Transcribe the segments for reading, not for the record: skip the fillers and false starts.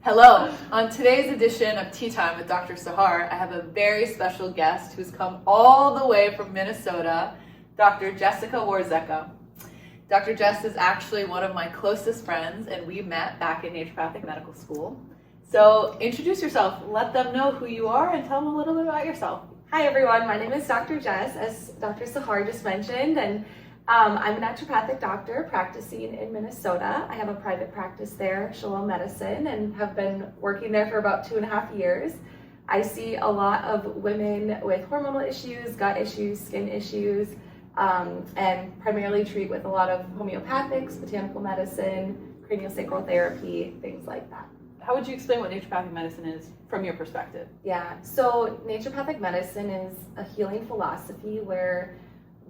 Hello. On today's edition of Tea Time with Dr. Sahar, I have a very special guest who's come all the way from Minnesota, Dr. Jessica Warzecka. Dr. Jess is actually one of my closest friends, and we met back in Naturopathic Medical School. So introduce yourself, let them know who you are, and tell them a little bit about yourself. Hi everyone, my name is Dr. Jess, as Dr. Sahar just mentioned, and I'm a naturopathic doctor practicing in Minnesota. I have a private practice there, Shalom Medicine, and have been working there for about 2.5 years. I see a lot of women with hormonal issues, gut issues, skin issues, and primarily treat with a lot of homeopathics, botanical medicine, craniosacral therapy, things like that. How would you explain what naturopathic medicine is from your perspective? Yeah, so naturopathic medicine is a healing philosophy where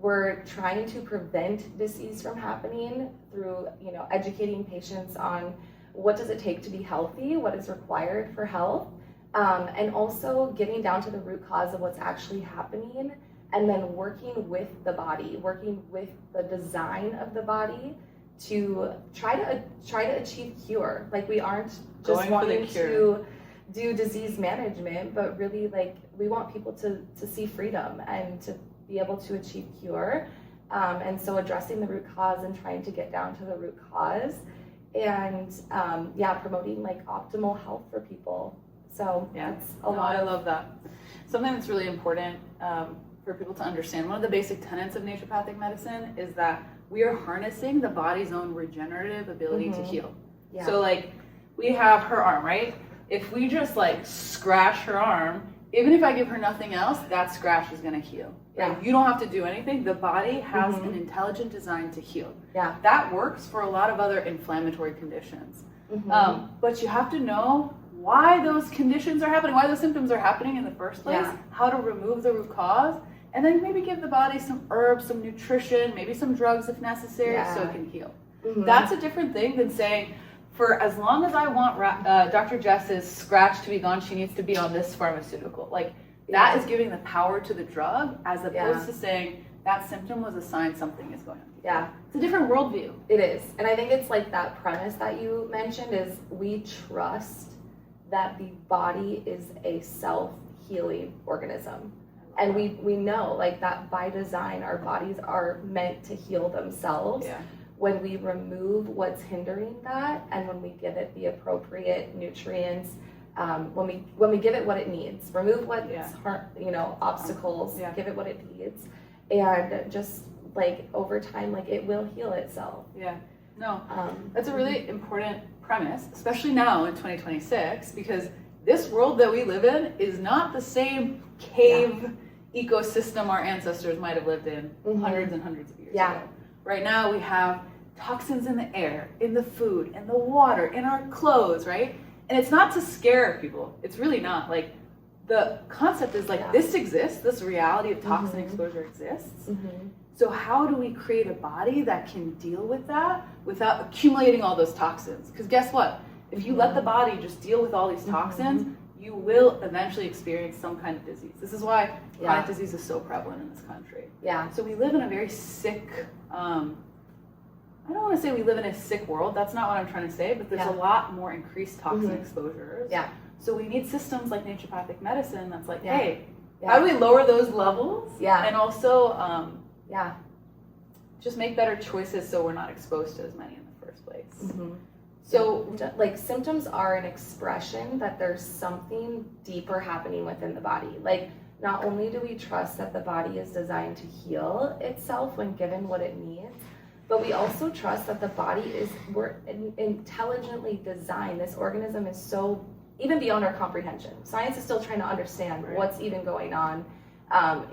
we're trying to prevent disease from happening through, educating patients on what does it take to be healthy, what is required for health, and also getting down to the root cause of what's actually happening, and then working with the body, working with the design of the body to try to achieve cure. Like, we aren't just wanting to do disease management, but really, we want people to see freedom and to be able to achieve cure. And so addressing the root cause and trying to get down to the root cause, and promoting optimal health for people. So that's a lot. I love that. Something that's really important for people to understand, one of the basic tenets of naturopathic medicine is that we are harnessing the body's own regenerative ability to heal. Yeah. So we have her arm, right? If we just scratch her arm, even if I give her nothing else, that scratch is gonna heal. Yeah. You don't have to do anything. The body has an intelligent design to heal. Yeah. That works for a lot of other inflammatory conditions. But you have to know why those conditions are happening, why those symptoms are happening in the first place, how to remove the root cause, and then maybe give the body some herbs, some nutrition, maybe some drugs if necessary, so it can heal. That's a different thing than saying, for as long as I want Dr. Jess's scratch to be gone, she needs to be on this pharmaceutical. That is giving the power to the drug, as opposed to saying that symptom was a sign something is going on. Yeah. It's a different worldview. It is. And I think it's that premise that you mentioned is we trust that the body is a self-healing organism. And we know that by design, our bodies are meant to heal themselves. Yeah. When we remove what's hindering that, and when we give it the appropriate nutrients, when we give it what it needs, remove what's obstacles, give it what it needs, and just over time, it will heal itself. Yeah. No, that's a really important premise, especially now in 2026, because this world that we live in is not the same cave ecosystem our ancestors might have lived in hundreds and hundreds of years ago. Right now we have toxins in the air, in the food, in the water, in our clothes, right? And it's not to scare people. It's really not. The concept is this exists, this reality of toxin exposure exists. So how do we create a body that can deal with that without accumulating all those toxins? Because guess what? If you let the body just deal with all these toxins, you will eventually experience some kind of disease. This is why chronic disease is so prevalent in this country. Yeah. So we live in a very sick, I don't want to say we live in a sick world, that's not what I'm trying to say, but there's a lot more increased toxin exposures. Yeah. So we need systems like naturopathic medicine that's hey, how do we lower those levels? Yeah. And also, just make better choices so we're not exposed to as many in the first place. So symptoms are an expression that there's something deeper happening within the body. Not only do we trust that the body is designed to heal itself when given what it needs, but we also trust that the body we're intelligently designed. This organism is so, even beyond our comprehension. Science is still trying to understand what's even going on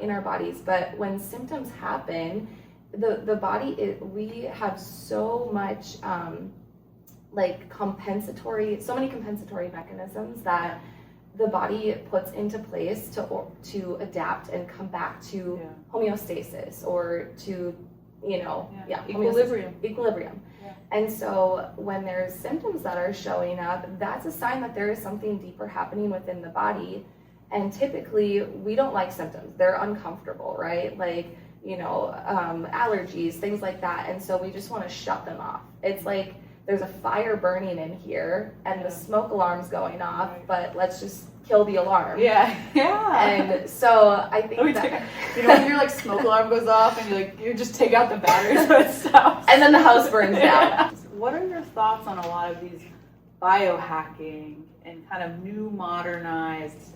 in our bodies. But when symptoms happen, the body, we have so much so many compensatory mechanisms that the body puts into place to adapt and come back to homeostasis, or to equilibrium. Yeah. And so when there's symptoms that are showing up, that's a sign that there is something deeper happening within the body. And typically we don't like symptoms. They're uncomfortable, right? allergies, things like that. And so we just want to shut them off. It's there's a fire burning in here and the smoke alarm's going off, but let's just kill the alarm. Yeah. And so I think that, you know, when your like smoke alarm goes off and you just take out the batteries so it stops. and then the house burns down. Yeah. What are your thoughts on a lot of these biohacking and kind of new modernized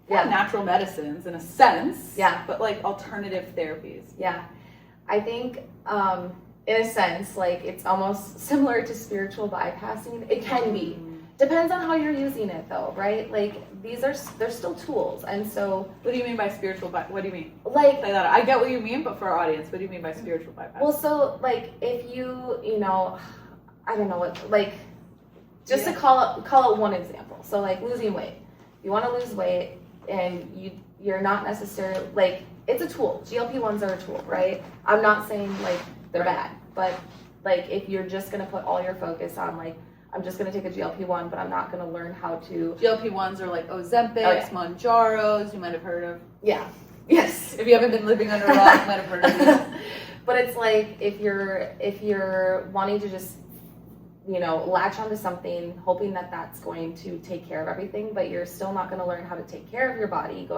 natural medicines in a sense, but like alternative therapies? Yeah, I think in a sense, like it's almost similar to spiritual bypassing. It can be. Depends on how you're using it though, right? Like they're still tools. And so what do you mean by spiritual what do you mean? Like I get what you mean, but for our audience, what do you mean by spiritual bypass? Well, so like if you know, I don't know what, like just to call it one example. So like losing weight. You want to lose weight and you're not necessarily like it's a tool. GLP-1s are a tool, right? I'm not saying like they're bad, but like if you're just gonna put all your focus on like I'm just gonna take a GLP-1, but I'm not gonna learn how to. GLP-1s are like Ozempics, Mounjaros. You might have heard of. Yeah. Yes. If you haven't been living under a rock, you might have heard of these. But it's like if you're wanting to just latch onto something, hoping that that's going to take care of everything, but you're still not going to learn how to take care of your body,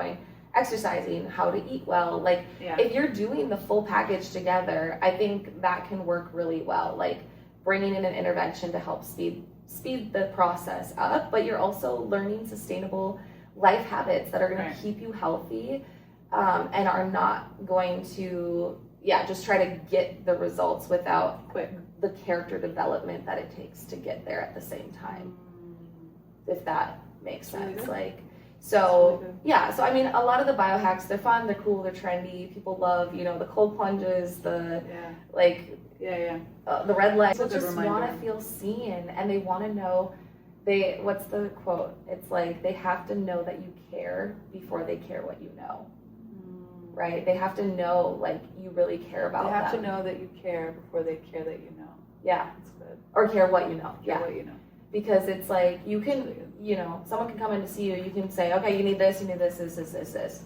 exercising, how to eat well. Like if you're doing the full package together, I think that can work really well. Like bringing in an intervention to help speed the process up, but you're also learning sustainable life habits that are going to keep you healthy and are not going to just try to get the results without the character development that it takes to get there at the same time, if that makes sense. So I mean, a lot of the biohacks, they're fun, they're cool, they're trendy. People love, the cold plunges, the the red light. People just want to feel seen, and they want to know. What's the quote? It's like they have to know that you care before they care what you know. Right? They have to know like you really care about them. They have to know that you care before they care that you know. Yeah. That's good. Or care what you know. Care what you know. Because it's like you can, someone can come in to see you, you can say, okay, you need this, this.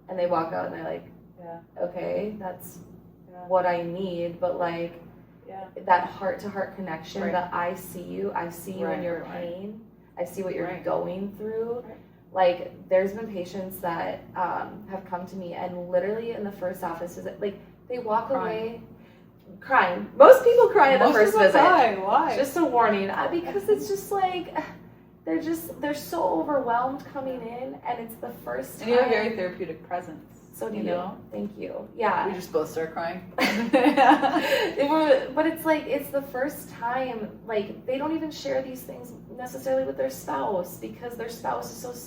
And they walk out and they're like, okay, that's what I need. But like that heart-to-heart connection, that I see you in your pain, I see what you're going through. Like there's been patients that have come to me and literally in the first office visit, like they walk away crying. Most people cry in the first visit. Why? Just a warning, because it's just like they're so overwhelmed coming in, and it's the first time. And you have a very therapeutic presence. So do you. Thank you. Yeah. We just both start crying. But it's like it's the first time. Like they don't even share these things necessarily with their spouse because their spouse is so